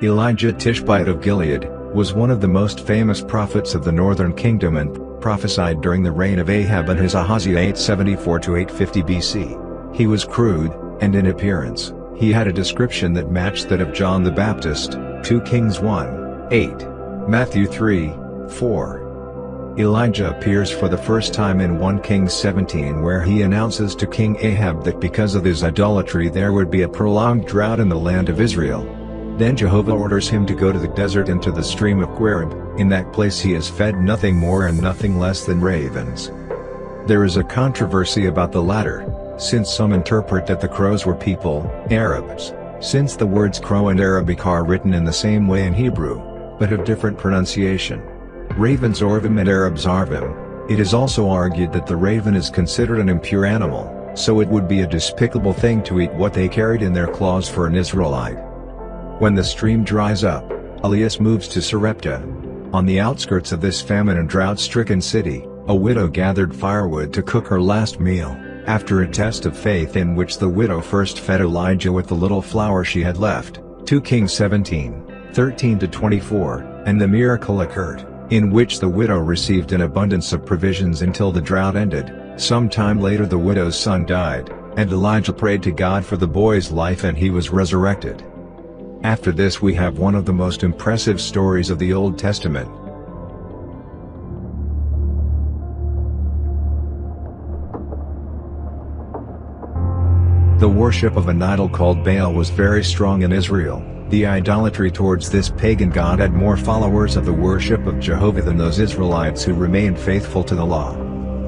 Elijah Tishbite of Gilead was one of the most famous prophets of the northern kingdom and prophesied during the reign of Ahab and his Ahaziah 874 to 850 BC. He was crude, and in appearance, he had a description that matched that of John the Baptist, 2 Kings 1:8, Matthew 3:4. Elijah appears for the first time in 1 Kings 17 where he announces to King Ahab that because of his idolatry there would be a prolonged drought in the land of Israel. Then Jehovah orders him to go to the desert and to the stream of Gwerib. In that place he is fed nothing more and nothing less than ravens. There is a controversy about the latter, since some interpret that the crows were people, Arabs, since the words crow and Arabic are written in the same way in Hebrew, but have different pronunciation. Ravens Orvim and Arabs Arvim. It is also argued that the raven is considered an impure animal, so it would be a despicable thing to eat what they carried in their claws for an Israelite. When the stream dries up, Elias moves to Sarepta. On the outskirts of this famine and drought-stricken city, a widow gathered firewood to cook her last meal, after a test of faith in which the widow first fed Elijah with the little flour she had left, 2 Kings 17:13-24, and the miracle occurred, in which the widow received an abundance of provisions until the drought ended. Some time later the widow's son died, and Elijah prayed to God for the boy's life and he was resurrected. After this we have one of the most impressive stories of the Old Testament. The worship of an idol called Baal was very strong in Israel. The idolatry towards this pagan god had more followers of the worship of Jehovah than those Israelites who remained faithful to the law.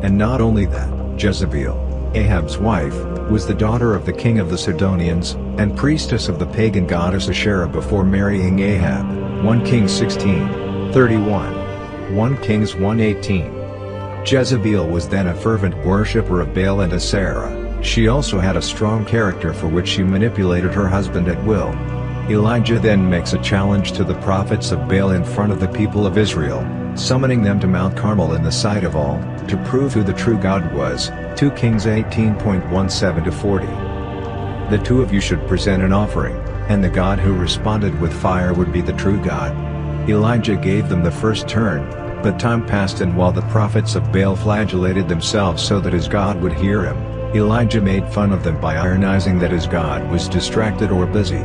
And not only that, Jezebel, Ahab's wife, was the daughter of the king of the Sidonians, and priestess of the pagan goddess Asherah before marrying Ahab. 1 Kings 16:31. 1 Kings 1:18. Jezebel was then a fervent worshipper of Baal and Asherah. She also had a strong character for which she manipulated her husband at will. Elijah then makes a challenge to the prophets of Baal in front of the people of Israel, summoning them to Mount Carmel in the sight of all, to prove who the true God was. 2 Kings 18:17-40. The two of you should present an offering, and the God who responded with fire would be the true God. Elijah gave them the first turn, but time passed and while the prophets of Baal flagellated themselves so that his God would hear him, Elijah made fun of them by ironizing that his God was distracted or busy.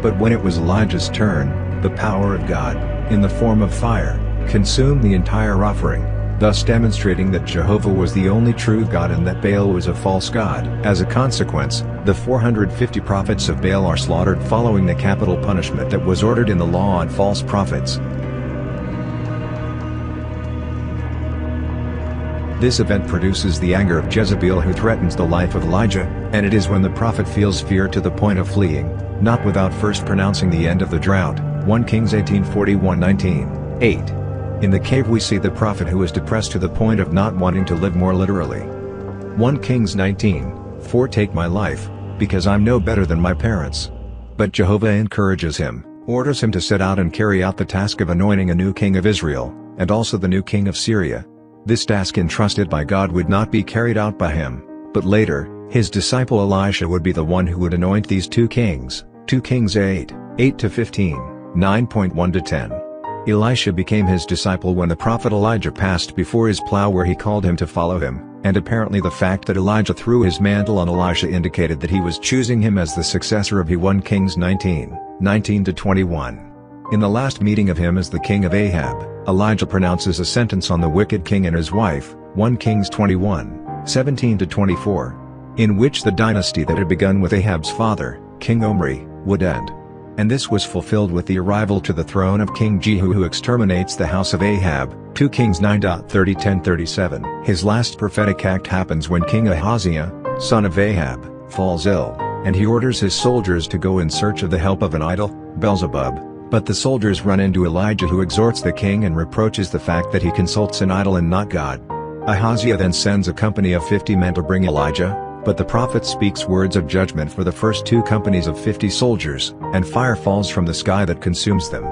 But when it was Elijah's turn, the power of God, in the form of fire, consumed the entire offering, thus demonstrating that Jehovah was the only true God and that Baal was a false god. As a consequence, the 450 prophets of Baal are slaughtered following the capital punishment that was ordered in the law on false prophets. This event produces the anger of Jezebel who threatens the life of Elijah, and it is when the prophet feels fear to the point of fleeing, not without first pronouncing the end of the drought. 1 Kings 18:41-19:8. In the cave we see the prophet who is depressed to the point of not wanting to live, more literally. 1 Kings 19:4. Take my life, because I'm no better than my parents. But Jehovah encourages him, orders him to set out and carry out the task of anointing a new king of Israel, and also the new king of Syria. This task entrusted by God would not be carried out by him, but later, his disciple Elisha would be the one who would anoint these two kings. 2 Kings 8:8-15, 9.1-10. Elisha became his disciple when the prophet Elijah passed before his plow where he called him to follow him, and apparently the fact that Elijah threw his mantle on Elisha indicated that he was choosing him as the successor of 1 Kings 19:19-21. In the last meeting of him as the king of Ahab, Elijah pronounces a sentence on the wicked king and his wife, 1 Kings 21:17-24, in which the dynasty that had begun with Ahab's father, King Omri, would end. And this was fulfilled with the arrival to the throne of King Jehu who exterminates the house of Ahab, 2 Kings 9:30-10-37. His last prophetic act happens when King Ahaziah, son of Ahab, falls ill, and he orders his soldiers to go in search of the help of an idol, Beelzebub. But the soldiers run into Elijah who exhorts the king and reproaches the fact that he consults an idol and not God. Ahaziah then sends a company of 50 men to bring Elijah, but the prophet speaks words of judgment for the first two companies of 50 soldiers, and fire falls from the sky that consumes them.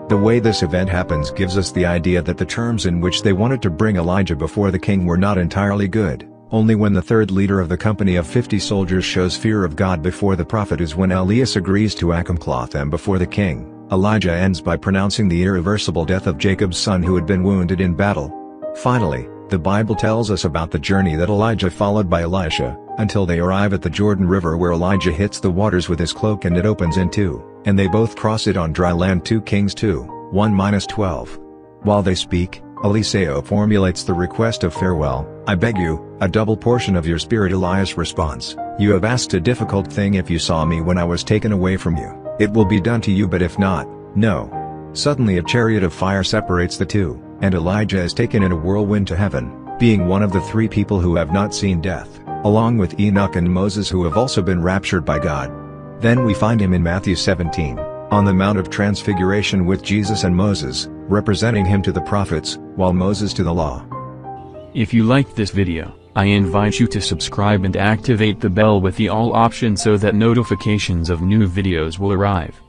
The way this event happens gives us the idea that the terms in which they wanted to bring Elijah before the king were not entirely good. Only when the third leader of the company of 50 soldiers shows fear of God before the prophet is when Elias agrees to cloth them before the king. Elijah ends by pronouncing the irreversible death of Jacob's son who had been wounded in battle. Finally, the Bible tells us about the journey that Elijah followed by Elisha, until they arrive at the Jordan River where Elijah hits the waters with his cloak and it opens in two, and they both cross it on dry land. 2 Kings 2, 1-12. While they speak, Eliseo formulates the request of farewell, "I beg you, a double portion of your spirit." Elias responds, "You have asked a difficult thing. If you saw me when I was taken away from you, it will be done to you, but if not, no." Suddenly a chariot of fire separates the two, and Elijah is taken in a whirlwind to heaven, being one of the 3 people who have not seen death, along with Enoch and Moses who have also been raptured by God. Then we find him in Matthew 17, on the Mount of Transfiguration with Jesus and Moses, representing him to the prophets, while Moses to the law. If you liked this video, I invite you to subscribe and activate the bell with the all option so that notifications of new videos will arrive.